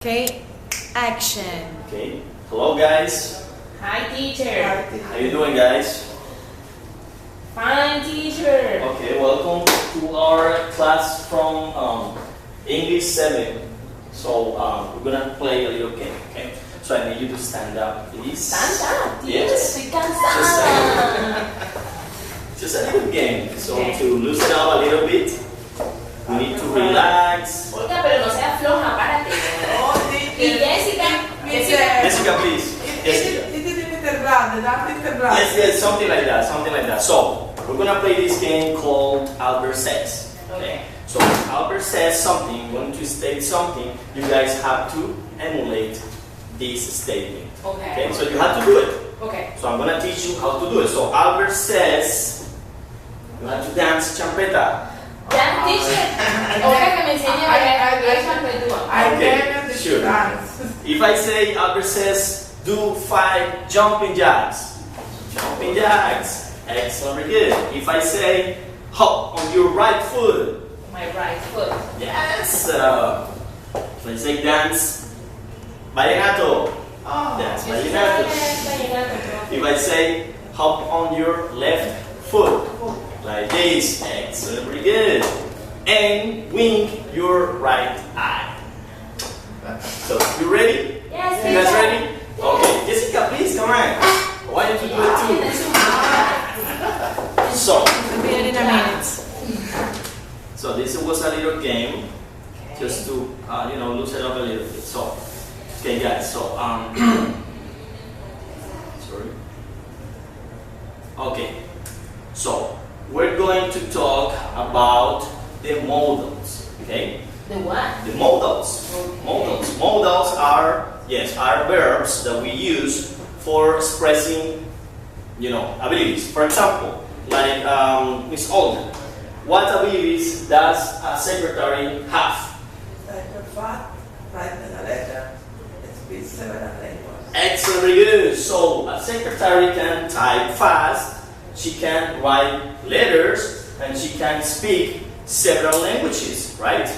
Okay, action. Okay. Hello, guys. Hi, teacher. How you doing, guys? Fine, teacher. Okay, welcome to our class from English 7. So we're gonna play a little game. Okay. So I need you to stand up, please. Stand up. Yes. Estoy cansada. Just a little game. So Okay. to loosen up a little bit, we need to relax. Olga, pero no seas floja, párate. Y Jessica. Jessica, please. Jessica. Yes, something like that, something like that. So we're gonna play this game called Albert Says. Okay. So Albert says something, going to state something. You guys have to emulate this statement. Okay. Okay. So you have to do it. Okay. So I'm gonna teach you how to do it. So Albert says, you have to dance champeta. Ya, teacher. Olga, que me enseñe a bailar champetúa. Okay, sure. If I say Albert says, do 5 jumping jacks. Jumping jacks. Excellent, very good. If I say, hop on your right foot. My right foot. Yes. If I say dance, vallenato. Dance vallenato. If I say hop on your left foot, like this, excellent, very good. And wink your right eye. So, you ready? Yes, You guys teacher. ready? Okay, Jessica, please come on. Why don't you do it too? So, We'll be in a minute. so this was a little game, just to loosen up a little bit. So, okay, guys. So, sorry. Okay. So, we're going to talk about the modals. Okay. The what? The modals. Okay. Modals are verbs that we use for expressing, abilities. For example, like Miss Olga, what abilities does a secretary have? Excellent, very good. So a secretary can type fast, she can write letters, and she can speak several languages, right?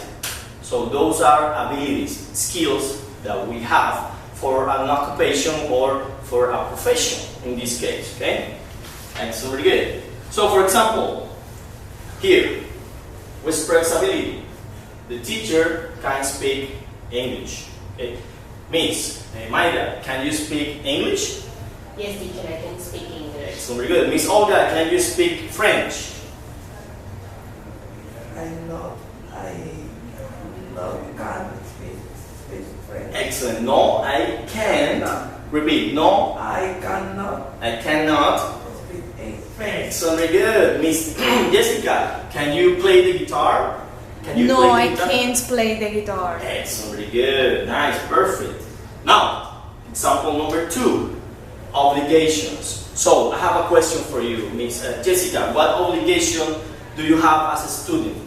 So those are abilities, skills that we have for an occupation or for a profession in this case, okay? Excellent, very good. So for example, here, we express ability. The teacher can speak English, okay? Miss Maida, can you speak English? Yes, teacher, I can speak English. Excellent, very good. Miss Olga, can you speak French? I can't speak French. Excellent. No, I can't. Repeat. No, I cannot. speak French. Excellent, very good. Miss Jessica, can you play the guitar? Can you No, play I the guitar? can't play the guitar. Excellent, very good. Nice, perfect. Now, example number 2, obligations. So, I have a question for you, Miss Jessica. What obligation do you have as a student?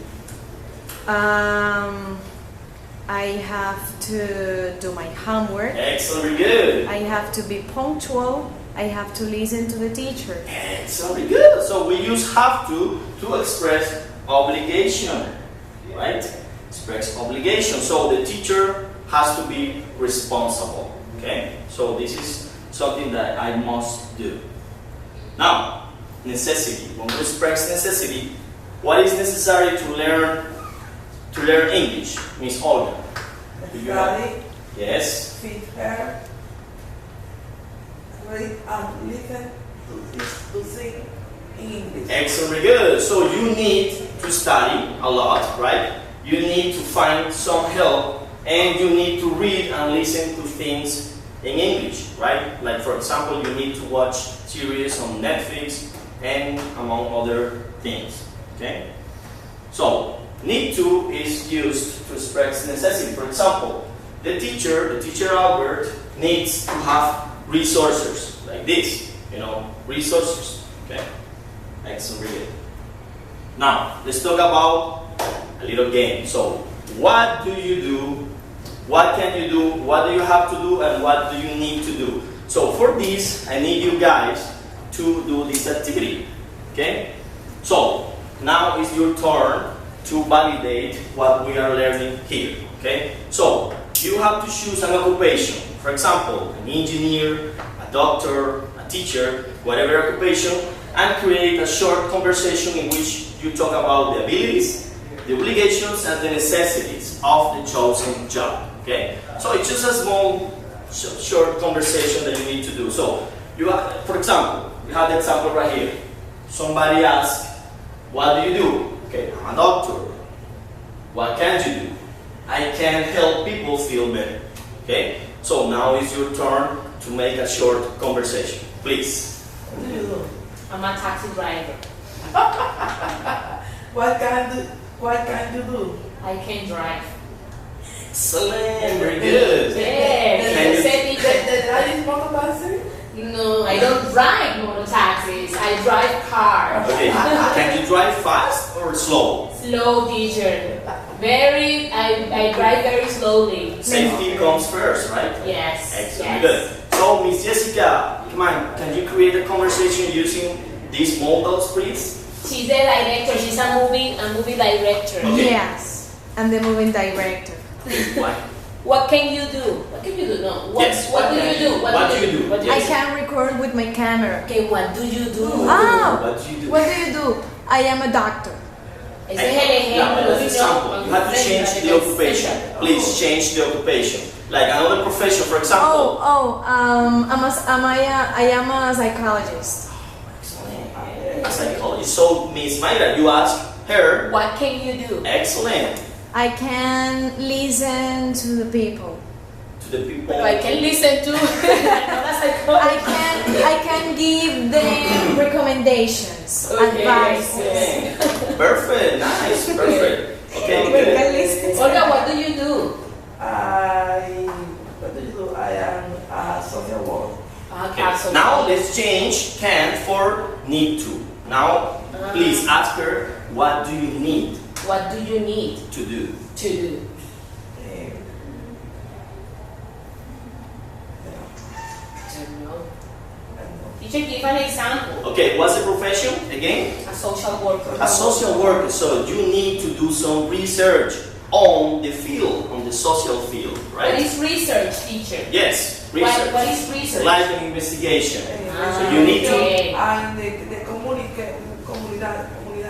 I have to do my homework. Excellent, very good. I have to be punctual. I have to listen to the teacher. Excellent, very good. So, we use have to express obligation, right? Express obligation. So, the teacher has to be responsible, okay? So, this is something that I must do. Now, necessity. When we express necessity, what is necessary to learn English? Miss Olga. Do you know? Study, Yes. feed her, read and listen to sing in English. Excellent, very good. So you need to study a lot, right? You need to find some help, and you need to read and listen to things in English, right? Like for example, you need to watch series on Netflix and among other things, okay? So, need to is used to express necessity. For example, the teacher Albert needs to have resources like this, resources, okay? Excellent, very good. Now, let's talk about a little game. So, what do you do? What can you do? What do you have to do? And what do you need to do? So, for this, I need you guys to do this activity, okay? So, now is your turn to validate what we are learning here, okay? So, You have to choose an occupation. For example, an engineer, a doctor, a teacher, whatever occupation, and create a short conversation in which you talk about the abilities, the obligations, and the necessities of the chosen job. Okay? So it's just a small, short conversation that you need to do. So, for example, you have the example right here. Somebody asks, what do you do? Okay, I'm a doctor. What can you do? I can help people feel better. Okay? So now it's your turn to make a short conversation. Please. What do you do? I'm a taxi driver. What can you do? I can drive. Excellent, very good. Yes. Can you- The driving motorcycle? No, I don't drive motor taxis. I drive cars. Okay, can you drive fast or slow? Slow, teacher. I drive very slowly. Safety comes first, right? Yes. Excellent, Yes. good. So, Miss Jessica, come on, can you create a conversation using these modals, please? She's the director. She's a movie director. Okay. Yes, I'm the moving director. Why? What can you do? What can you do? No. Yes, What do you do? What do you do? What do you I do? can record with my camera. Okay, what do you do? Ah. What do you do? What do you do? I am a doctor. Ese es el ejemplo. Now, that's example. You have to change the occupation. Please change the occupation. Like another profession, for example. I am a psychologist. A psychologist. So, Miss Mayra, you ask her. What can you do? Excellent. I can listen to the people. To the people. I can listen to another psychologist. I can give them recommendations, Okay, advice. yes. Perfect. Nice. Perfect. Okay. We Good. can listen. Olga, what do you do? What do you do? I am a social worker. Okay. Now let's change can for need to. Now, please ask her, what do you need What do you need to do? to do? Don't know. Teacher, give an example. Okay, what's the profession again? A social worker. A social worker. So you need to do some research on the field, on the social field, What right? is research, teacher? Yes, research. What is research? Like an investigation. Ah, So you need to. okay. And the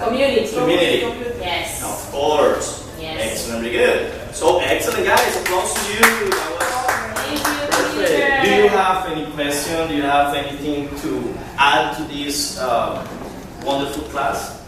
Community. Community. Yes. Of course. Yes. Excellent, very good. So excellent, guys. Applause to you. That was Thank you, perfect. teacher. Do you have any question? Do you have anything to add to this wonderful class?